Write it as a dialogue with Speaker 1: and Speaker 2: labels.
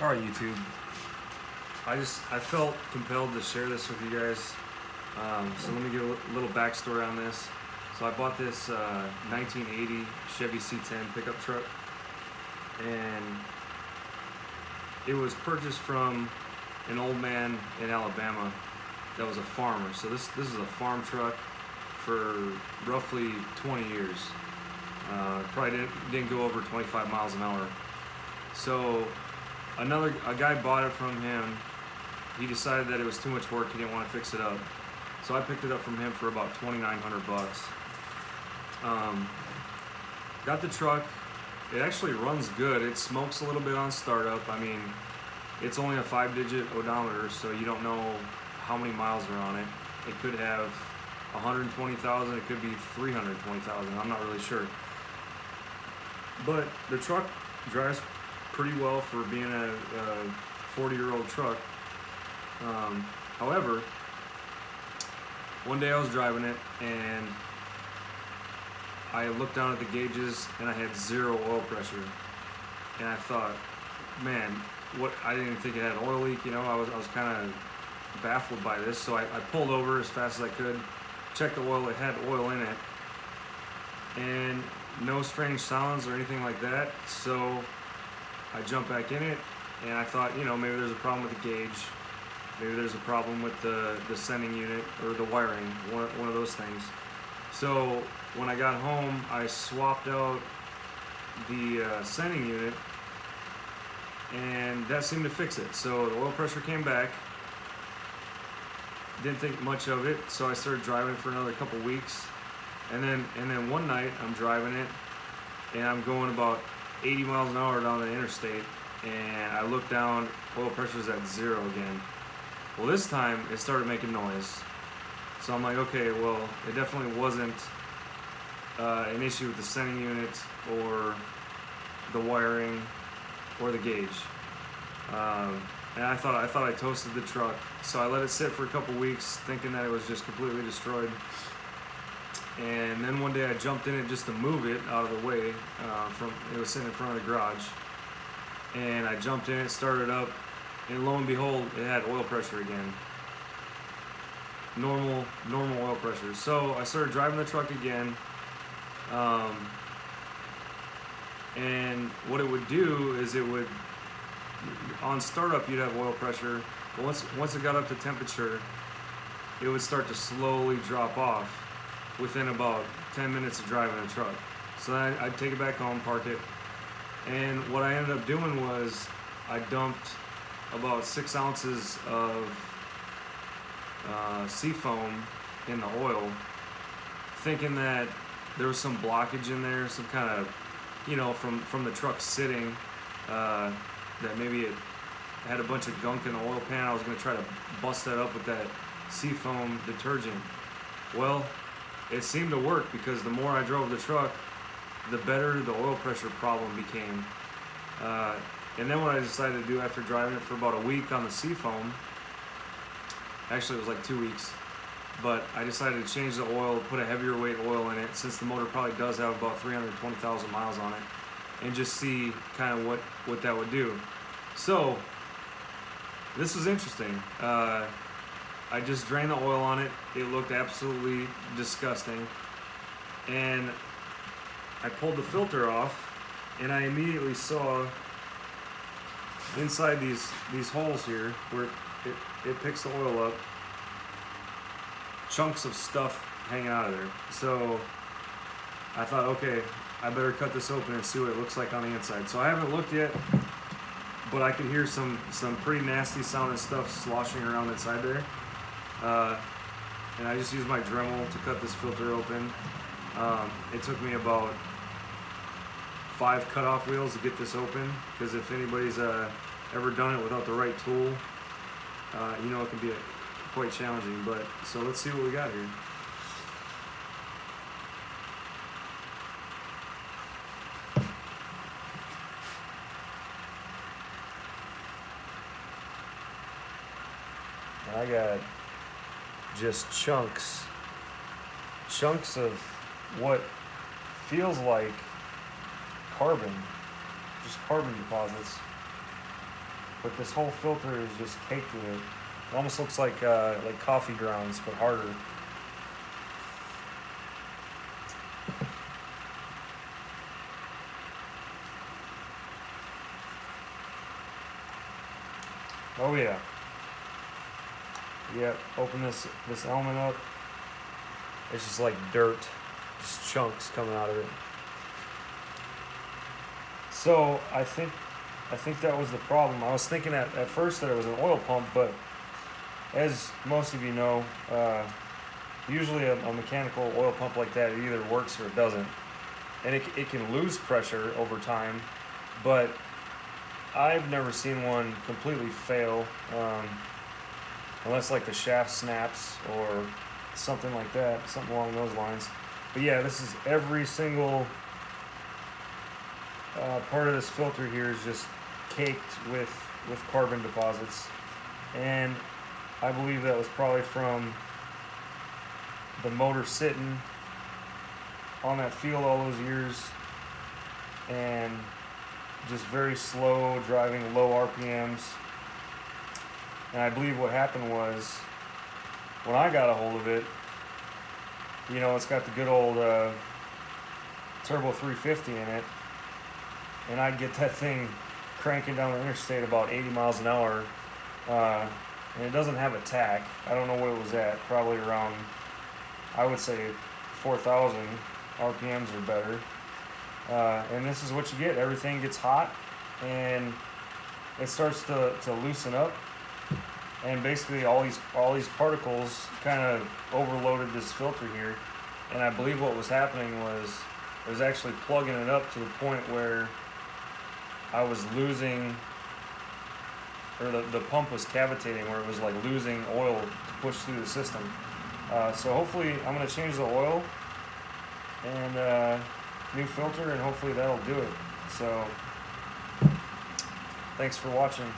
Speaker 1: All right, YouTube. I felt compelled to share this with you guys. So let me give a little backstory on this. So I bought this 1980 Chevy C10 pickup truck, and it was purchased from an old man in Alabama that was a farmer. So this is a farm truck for roughly 20 years. Probably didn't go over 25 miles an hour. So a guy bought it from him. He decided that it was too much work. He didn't want to fix it up. So I picked it up from him for about $2,900. Got the truck. It actually runs good. It smokes a little bit on startup. I mean, it's only a 5-digit odometer, so you don't know how many miles are on it. It could have 120,000. It could be 320,000. I'm not really sure. But the truck drives pretty well for being a 40-year-old truck. However, one day I was driving it and I looked down at the gauges and I had 0 oil pressure. And I thought, man, I didn't think it had an oil leak. I was kind of baffled by this. So I pulled over as fast as I could, checked the oil. It had oil in it, and no strange sounds or anything like that. So I jumped back in it, and I thought, maybe there's a problem with the gauge. Maybe there's a problem with the sending unit or the wiring, one of those things. So when I got home, I swapped out the sending unit, and that seemed to fix it. So the oil pressure came back. Didn't think much of it, so I started driving it for another couple weeks. And then one night I'm driving it, and I'm going about 80 miles an hour down the interstate, and I look down, oil pressure's at 0 again. Well, this time it started making noise. So I'm like, okay, well, it definitely wasn't an issue with the sending unit or the wiring or the gauge. And I thought I toasted the truck. So I let it sit for a couple weeks thinking that it was just completely destroyed. And then one day I jumped in it just to move it out of the way. It was sitting in front of the garage. And I jumped in it, started up, and lo and behold, it had oil pressure again. Normal oil pressure. So I started driving the truck again. And what it would do is on startup you'd have oil pressure, but once it got up to temperature, it would start to slowly drop off within about 10 minutes of driving the truck. So then I'd take it back home, park it, and what I ended up doing was I dumped about 6 ounces of seafoam in the oil, thinking that there was some blockage in there, some kind of, from the truck sitting, that maybe it had a bunch of gunk in the oil pan. I was going to try to bust that up with that seafoam detergent. Well, it seemed to work, because the more I drove the truck, the better the oil pressure problem became. And then what I decided to do after driving it for about a week on the seafoam, actually it was like 2 weeks, but I decided to change the oil, put a heavier weight oil in it, since the motor probably does have about 320,000 miles on it, and just see kind of what that would do. So this was interesting. I just drained the oil on it. It looked absolutely disgusting. And I pulled the filter off, and I immediately saw inside these holes here where it picks the oil up, chunks of stuff hanging out of there. So I thought, okay, I better cut this open and see what it looks like on the inside. So I haven't looked yet, but I could hear some pretty nasty sounding stuff sloshing around inside there. And I just used my Dremel to cut this filter open. It took me about 5 cutoff wheels to get this open, because if anybody's ever done it without the right tool, it can be quite challenging. But so let's see what we got here. I got just chunks of what feels like carbon, just carbon deposits but this whole filter is just caked with it. It almost looks like coffee grounds, but harder. Oh yeah. Yep, open this element up. It's just like dirt, just chunks coming out of it. So I think that was the problem. I was thinking at first that it was an oil pump, but as most of you know, usually a mechanical oil pump like that, it either works or it doesn't. And it can lose pressure over time, but I've never seen one completely fail, unless like the shaft snaps or something like that, something along those lines. But yeah, this is every single part of this filter here is just caked with carbon deposits, and I believe that was probably from the motor sitting on that field all those years and just very slow driving, low RPMs. And I believe what happened was when I got a hold of it, you know, it's got the good old turbo 350 in it, and I'd get that thing cranking down the interstate about 80 miles an hour, and it doesn't have a tach. I don't know what it was at, probably around, I would say 4,000 RPMs or better. And this is what you get. Everything gets hot and it starts to loosen up, and basically all these particles kind of overloaded this filter here. And I believe what was happening was it was actually plugging it up to the point where I was losing, or the pump was cavitating, where it was like losing oil to push through the system. So hopefully I'm going to change the oil and new filter, and hopefully that'll do it. So thanks for watching.